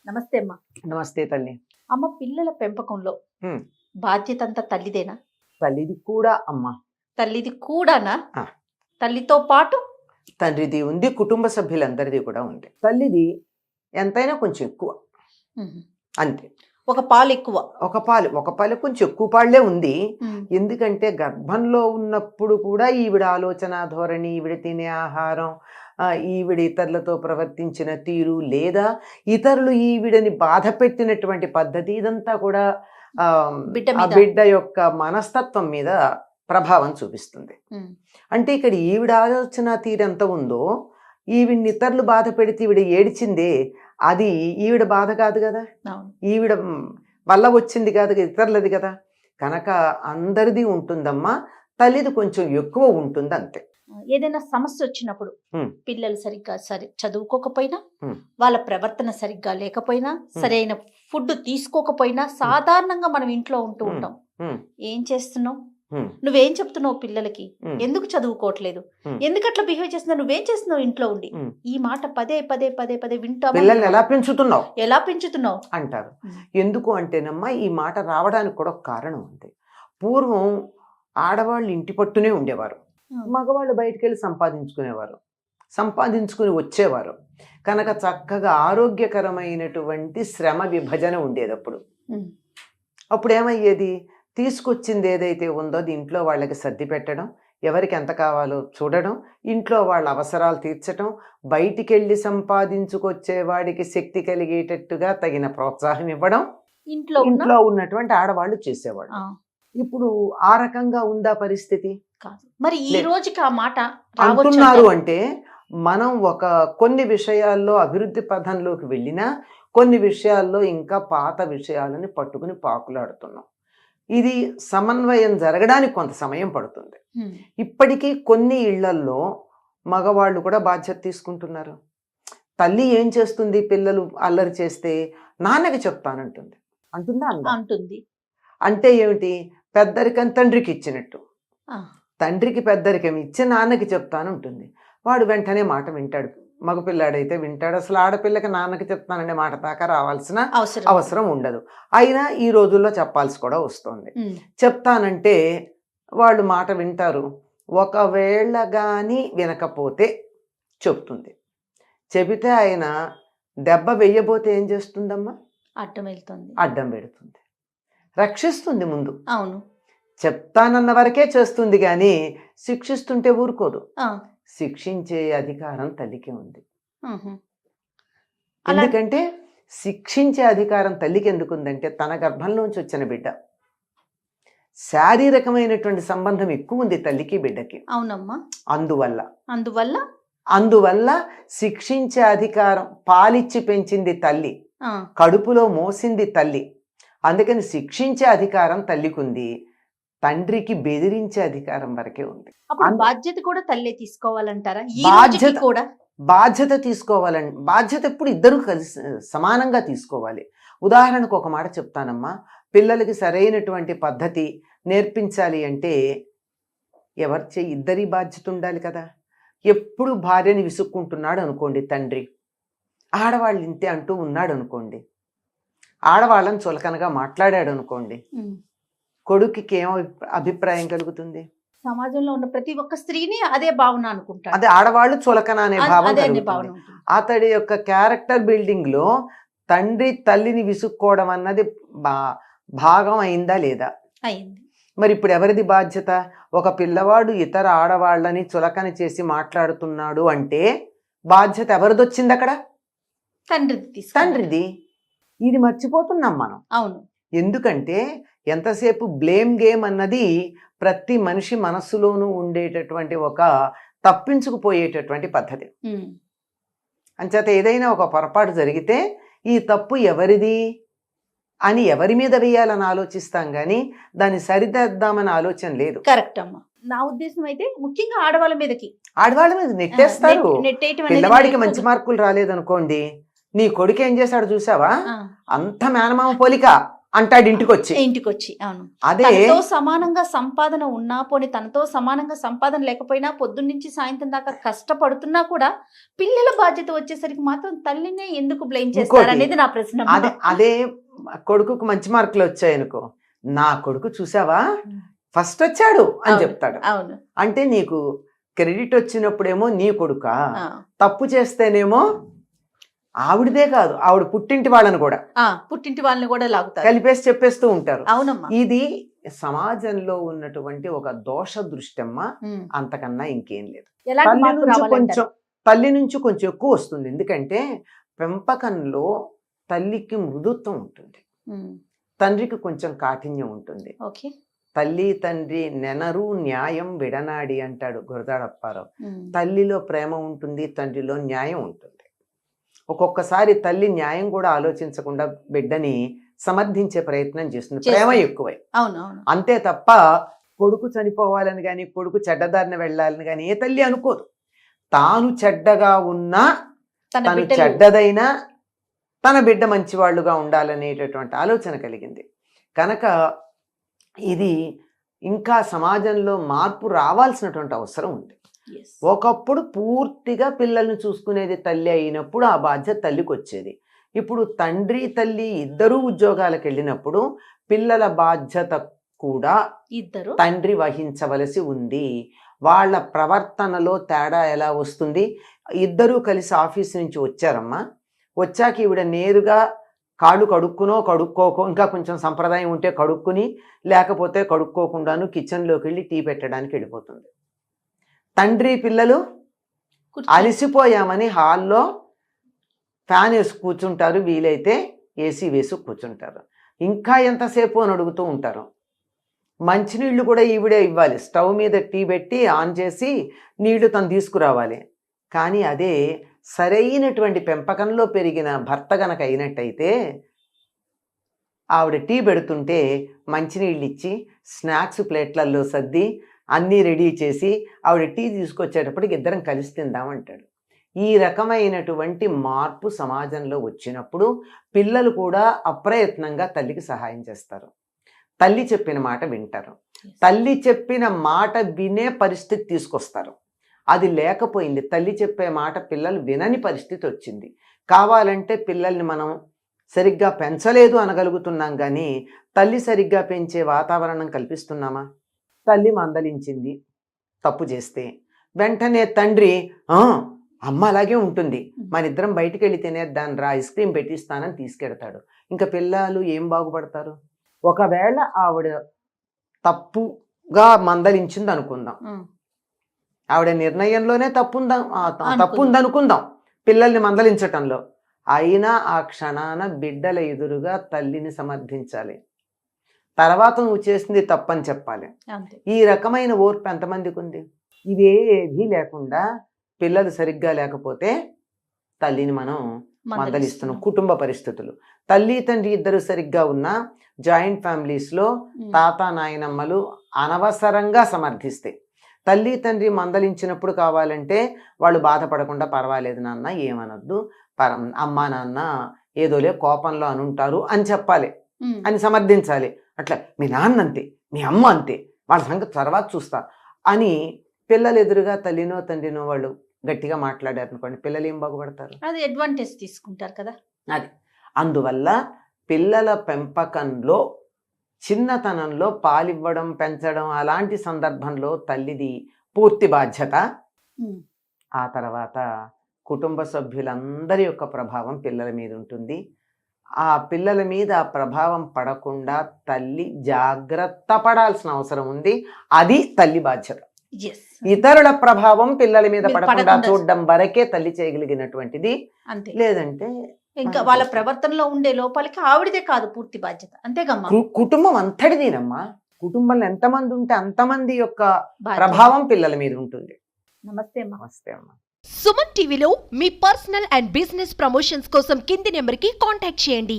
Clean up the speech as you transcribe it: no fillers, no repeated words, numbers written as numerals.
నమస్తే అమ్మ. నమస్తే తల్లి. అమ్మ, పిల్లల పెంపకంలో హ్మ్. బాధ్యత అంతా తల్లిదేనా? తల్లిది కూడా అమ్మ. తల్లిది కూడానా? ఆ. తల్లితో పాటు తండ్రిది ఉంది, కుటుంబ సభ్యులందరిది కూడా ఉంది. తల్లిది ఎంతైనా కొంచెం ఎక్కువ, ఉహు. అంతే. ఒక పాలు ఎక్కువ. ఒక పాలు కొంచెం ఎక్కువ పాళ్లే ఉంది. ఎందుకంటే గర్భంలో ఉన్నప్పుడు కూడా ఈవిడ ఆలోచన ధోరణి, ఈవిడ తినే ఆహారం, ఈవిడ ఇతరులతో ప్రవర్తించిన తీరు, లేదా ఇతరులు ఈవిడని బాధ పెట్టినటువంటి పద్ధతి, ఇదంతా కూడా బిడ్డ ఆ మీద. బిడ్డ యొక్క మనస్తత్వం మీద ప్రభావం చూపిస్తుంది. అంటే ఇక్కడ ఈవిడ ఆలోచన తీరు ఎంత ఉందో, ఈవిడ్ని ఇతరులు బాధ పెడితే ఈవిడ ఏడిచిందే, అది ఈవిడ బాధ కాదు కదా, అవును. ఈవిడ వల్ల వచ్చింది కాదు, ఇతరులది కదా. కనుక అందరిది ఉంటుందమ్మా, తల్లిది కొంచెం ఎక్కువ ఉంటుంది, అంతే. ఏదైనా సమస్య వచ్చినప్పుడు పిల్లలు సరిగ్గా చదువుకోకపోయినా, హ్మ్. వాళ్ళ ప్రవర్తన సరిగ్గా లేకపోయినా, సరైన ఫుడ్ తీసుకోకపోయినా, సాధారణంగా మనం ఇంట్లో ఉంటూ ఉంటాం. ఏం చేస్తున్నావు, నువ్వేం చెప్తున్నావు పిల్లలకి, ఎందుకు చదువుకోవట్లేదు, ఎందుకు అట్లా బిహేవ్ చేస్తున్నావు, నువ్వేం చేస్తున్నావు ఇంట్లో ఉండి, ఈ మాట పదే పదే పదే పదే వింటా. పిల్లల్ని ఎలా పెంచుతున్నావు అంటారు. ఎందుకు అంటేనమ్మా, ఈ మాట రావడానికి కూడా ఒక కారణం ఉంది. పూర్వం ఆడవాళ్ళు ఇంటి పట్టునే ఉండేవారు, మగవాళ్ళు బయటికి వెళ్ళి సంపాదించుకుని వచ్చేవారు. కనుక చక్కగా ఆరోగ్యకరమైనటువంటి శ్రమ విభజన ఉండేది. అప్పుడు ఏమయ్యేది, తీసుకొచ్చింది ఏదైతే ఉందో అది ఇంట్లో వాళ్ళకి సర్ది పెట్టడం, ఎవరికి ఎంత కావాలో చూడడం, ఇంట్లో వాళ్ళ అవసరాలు తీర్చడం, బయటికి వెళ్ళి సంపాదించుకొచ్చే వాడికి శక్తి కలిగేటట్టుగా తగిన ప్రోత్సాహం ఇవ్వడం ఇంట్లో ఉన్నటువంటి ఆడవాళ్ళు చేసేవాళ్ళు. ఇప్పుడు ఆ రకంగా ఉందా పరిస్థితి? కాదు. మరి ఈ రోజుకి ఆ మాట అంటున్నారు అంటే, మనం కొన్ని విషయాల్లో అభివృద్ధి పథంలోకి వెళ్ళినా, కొన్ని విషయాల్లో ఇంకా పాత విషయాలని పట్టుకుని పాకులాడుతున్నాం. ఇది సమన్వయం జరగడానికి కొంత సమయం పడుతుంది. ఇప్పటికీ కొన్ని ఇళ్లల్లో మగవాళ్ళు కూడా బాధ్యత తీసుకుంటున్నారు. తల్లి ఏం చేస్తుంది, పిల్లలు అల్లరి చేస్తే నాన్నకి చెప్తానంటుంది. అంటుంది. అంటే ఏమిటి, పెద్దరికం తండ్రికి ఇచ్చినట్టు. తండ్రికి పెద్దరికం ఇచ్చి నాన్నకి చెప్తానంటుంది. వాడు వెంటనే మాట వింటాడు. మగపిల్లాడైతే వింటాడు. అసలు ఆడపిల్లకి నాన్నకి చెప్తాననే మాట దాకా రావాల్సిన అవసరం ఉండదు. అయినా ఈ రోజుల్లో చెప్పాల్సి కూడా వస్తుంది. చెప్తానంటే వాళ్ళు మాట వింటారు. ఒకవేళ కానీ వినకపోతే చెప్తుంది. చెబితే ఆయన దెబ్బ వెయ్యబోతే ఏం చేస్తుందమ్మా, అడ్డం పెడుతుంది, రక్షిస్తుంది ముందు. అవును, చెప్తానన్న వరకే చేస్తుంది, కానీ శిక్షిస్తుంటే ఊరుకోదు. శిక్షించే అధికారం తల్లికి ఉంది. ఎందుకంటే శిక్షించే అధికారం తల్లికి ఎందుకుందంటే, తన గర్భంలోంచి వచ్చిన బిడ్డ, శారీరకమైనటువంటి సంబంధం ఎక్కువ ఉంది తల్లికి బిడ్డకి. అవునమ్మా. అందువల్ల శిక్షించే అధికారం, పాలిచ్చి పెంచింది తల్లి, కడుపులో మోసింది తల్లి. అందుకని శిక్షించే అధికారం తల్లికి ఉంది. తండ్రికి బెదిరించే అధికారం వరకే ఉంది. బాధ్యత కూడా తల్లి తీసుకోవాలంటారా? బాధ్యత తీసుకోవాలండి. బాధ్యత ఎప్పుడు ఇద్దరు కలిసి సమానంగా తీసుకోవాలి. ఉదాహరణకు ఒక మాట చెప్తానమ్మా, పిల్లలకి సరైనటువంటి పద్ధతి నేర్పించాలి అంటే ఇద్దరి బాధ్యత ఉండాలి కదా. ఎప్పుడు భార్యని విసుక్కుంటున్నాడు అనుకోండి తండ్రి, ఆడవాళ్ళు ఇంతే అంటూ ఉన్నాడు అనుకోండి, ఆడవాళ్ళని చులకనగా మాట్లాడాడు అనుకోండి, కొడుకుకి ఏం అభిప్రాయం కలుగుతుంది? సమాజంలో ఉన్న ప్రతి ఒక్క స్త్రీని అదే భావన అనుకుంటారు. అదే ఆడవాళ్ళు చులకన అనే భావన. అతడి యొక్క క్యారెక్టర్ బిల్డింగ్ లో తండ్రి తల్లిని విసుక్కోవడం అన్నది భాగం అయిందా లేదా? అయింది. మరి ఇప్పుడు ఎవరిది బాధ్యత? ఒక పిల్లవాడు ఇతర ఆడవాళ్ళని చులకన చేసి మాట్లాడుతున్నాడు అంటే బాధ్యత ఎవరిదొచ్చింది అక్కడ? తండ్రిది. ఇది మర్చిపోతున్నాం మనం. అవును. ఎందుకంటే ఎంతసేపు బ్లేమ్ గేమ్ అన్నది ప్రతి మనిషి మనస్సులోనూ ఉండేటటువంటి ఒక తప్పించుకుపోయేటటువంటి పద్ధతి. అంచేత ఏదైనా ఒక పొరపాటు జరిగితే ఈ తప్పు ఎవరిది అని ఎవరి మీద వేయాలని ఆలోచిస్తాం, కానీ దాన్ని సరిదిద్దామని ఆలోచన లేదు. కరెక్ట్ అమ్మా. నా ఉద్దేశం అయితే ముఖ్యంగా ఆడవాళ్ళ మీద నెట్టేస్తారు. పిల్లవాడికి మంచి మార్కులు రాలేదనుకోండి, నీ కొడుకు ఏం చేశాడు చూసావా, అంత మేనమామ పోలిక అంటాడు ఇంటికి వచ్చి. అవును. అదే తనతో సమానంగా సంపాదన ఉన్నా పోనీ తనతో సమానంగా సంపాదన లేకపోయినా పొద్దున్న నుంచి సాయంత్రం దాకా కష్టపడుతున్నా కూడా పిల్లల బాధ్యత వచ్చేసరికి మాత్రం తల్లినే ఎందుకు బ్లేమ్ చేస్తారు అనేది నా ప్రశ్న. అదే కొడుకుకు మంచి మార్కులు వచ్చాయనుకో, నా కొడుకు చూసావా ఫస్ట్ వచ్చాడు అని చెప్తాడు. అవును. అంటే నీకు క్రెడిట్ వచ్చినప్పుడేమో నీ కొడుక, తప్పు చేస్తేనేమో ఆవిడదే కాదు ఆవిడ పుట్టింటి వాళ్ళని కూడా లాగుతారు, కలిపేసి చెప్పేస్తూ ఉంటారు. అవునమ్మా. ఇది సమాజంలో ఉన్నటువంటి ఒక దోష దృష్టమ్మ, అంతకన్నా ఇంకేం లేదు. తల్లి నుంచి కొంచెం ఎక్కువ వస్తుంది. ఎందుకంటే పెంపకంలో తల్లికి మృదుత్వం ఉంటుంది, తండ్రికి కొంచెం కాఠిన్యం ఉంటుంది. తల్లి తండ్రి నెనరు న్యాయం విడనాడి అంటాడు గురదాడప్పారావు. తల్లిలో ప్రేమ ఉంటుంది, తండ్రిలో న్యాయం ఉంటుంది. ఒక్కొక్కసారి తల్లి న్యాయం కూడా ఆలోచించకుండా బిడ్డని సమర్థించే ప్రయత్నం చేస్తుంది, ప్రేమ ఎక్కువై. అంతే తప్ప కొడుకు చనిపోవాలని కానీ కొడుకు చెడ్డదారిన వెళ్ళాలని కానీ ఏ తల్లి అనుకోదు. తాను చెడ్డగా ఉన్నా, తను చెడ్డదైనా తన బిడ్డ మంచివాళ్ళుగా ఉండాలనేటటువంటి ఆలోచన కలిగింది కనుక ఇది ఇంకా సమాజంలో మార్పు రావాల్సినటువంటి అవసరం ఉంది. ఒకప్పుడు పూర్తిగా పిల్లల్ని చూసుకునేది తల్లి అయినప్పుడు ఆ బాధ్యత తల్లికి వచ్చేది. ఇప్పుడు తండ్రి తల్లి ఇద్దరూ ఉద్యోగాలకు వెళ్ళినప్పుడు పిల్లల బాధ్యత కూడా తండ్రి వహించవలసి ఉంది. వాళ్ళ ప్రవర్తనలో తేడా ఎలా వస్తుంది? ఇద్దరూ కలిసి ఆఫీస్ నుంచి వచ్చారమ్మా, వచ్చాక ఈవిడ నేరుగా కాళ్ళు కడుక్కోకో, ఇంకా కొంచెం సంప్రదాయం ఉంటే కడుక్కుని, లేకపోతే కడుక్కోకుండాను కిచెన్లోకి వెళ్ళి టీ పెట్టడానికి వెళ్ళిపోతుంది. తండ్రి పిల్లలు అలసిపోయామని హాల్లో ఫ్యాన్ వేసి కూర్చుంటారు, వీలైతే ఏసీ వేసి కూర్చుంటారు. ఇంకా ఎంతసేపు అని అడుగుతూ ఉంటారు. మంచినీళ్ళు కూడా ఈవిడే ఇవ్వాలి, స్టవ్ మీద టీ పెట్టి ఆన్ చేసి నీళ్లు తను తీసుకురావాలి. కానీ అదే సరైనటువంటి పెంపకంలో పెరిగిన భర్త గనక అయినట్టయితే ఆవిడ టీ పెడుతుంటే మంచినీళ్ళు ఇచ్చి స్నాక్స్ ప్లేట్లలో సర్ది అన్నీ రెడీ చేసి ఆవిడ టీ తీసుకొచ్చేటప్పటికి ఇద్దరం కలిసి తిందామంటాడు. ఈ రకమైనటువంటి మార్పు సమాజంలో వచ్చినప్పుడు పిల్లలు కూడా అప్రయత్నంగా తల్లికి సహాయం చేస్తారు, తల్లి చెప్పిన మాట వింటారు, తల్లి చెప్పిన మాట వినే పరిస్థితి తీసుకొస్తారు. అది లేకపోయింది, తల్లి చెప్పే మాట పిల్లలు వినని పరిస్థితి వచ్చింది. కావాలంటే పిల్లల్ని మనం సరిగ్గా పెంచలేదు అనగలుగుతున్నాం, కానీ తల్లి సరిగ్గా పెంచే వాతావరణం కల్పిస్తున్నామా? తల్లి మందలించింది తప్పు చేస్తే వెంటనే తండ్రి అమ్మ అలాగే ఉంటుంది, మన ఇద్దరం బయటికి వెళ్ళి తినేద్దాన్ని రా, ఐస్ క్రీమ్ పెట్టిస్తానని తీసుకెడతాడు. ఇంకా పిల్లలు ఏం బాగుపడతారు? ఒకవేళ ఆవిడ తప్పుగా మందలించింది అనుకుందాం, ఆవిడ నిర్ణయంలోనే తప్పు ఉందనుకుందాం పిల్లల్ని మందలించటంలో, అయినా ఆ క్షణాన బిడ్డల ఎదురుగా తల్లిని సమర్థించాలి, తర్వాత నువ్వు చేసింది తప్పని చెప్పాలి. ఈ రకమైన ఓర్పు ఎంతమందికి ఉంది? ఇవేది లేకుండా పిల్లలు సరిగ్గా లేకపోతే తల్లిని మనం మందలిస్తున్నాం. కుటుంబ పరిస్థితులు, తల్లి తండ్రి ఇద్దరు సరిగ్గా ఉన్న జాయింట్ ఫ్యామిలీస్లో తాత నాయనమ్మలు అనవసరంగా సమర్థిస్తే, తల్లి తండ్రి మందలించినప్పుడు కావాలంటే వాళ్ళు బాధపడకుండా పర్వాలేదు నాన్న ఏమనొద్దు, అమ్మా నాన్న ఏదోలే కోపంలో అనుంటారు అని చెప్పాలి, అని సమర్థించాలి. అట్లా మీ నాన్న అంతే, మీ అమ్మ అంతే, వాళ్ళ సంగతి తర్వాత చూస్తా అని పిల్లలు ఎదురుగా తల్లినో తండ్రినో వాళ్ళు గట్టిగా మాట్లాడారు అనుకోండి, పిల్లలు ఏం బాగుపడతారు? అది అడ్వాంటేజ్ తీసుకుంటారు కదా. అది అందువల్ల పిల్లల పెంపకంలో చిన్నతనంలో పాలివ్వడం పెంచడం అలాంటి సందర్భంలో తల్లిది పూర్తి బాధ్యత. ఆ తర్వాత కుటుంబ సభ్యులందరి యొక్క ప్రభావం పిల్లల మీద ఉంటుంది. ఆ పిల్లల మీద ఆ ప్రభావం పడకుండా తల్లి జాగ్రత్త పడాల్సిన అవసరం ఉంది, అది తల్లి బాధ్యత. ఇతరుల ప్రభావం పిల్లల మీద పడకుండా చూడడం వరకే తల్లి చేయగలిగినటువంటిది, లేదంటే ఇంకా వాళ్ళ ప్రవర్తనలో ఉండే లోపాలకి ఆవిడదే కాదు పూర్తి బాధ్యత. అంతేగమ్మా, కుటుంబం అంతటిదేనమ్మా. కుటుంబంలో ఎంతమంది ఉంటే అంతమంది యొక్క ప్రభావం పిల్లల మీద ఉంటుంది. నమస్తే అమ్మా. సుమన్ టీవీలో మీ పర్సనల్ అండ్ బిజినెస్ ప్రమోషన్స్ కోసం కింది నెంబర్కి కాంటాక్ట్ చేయండి.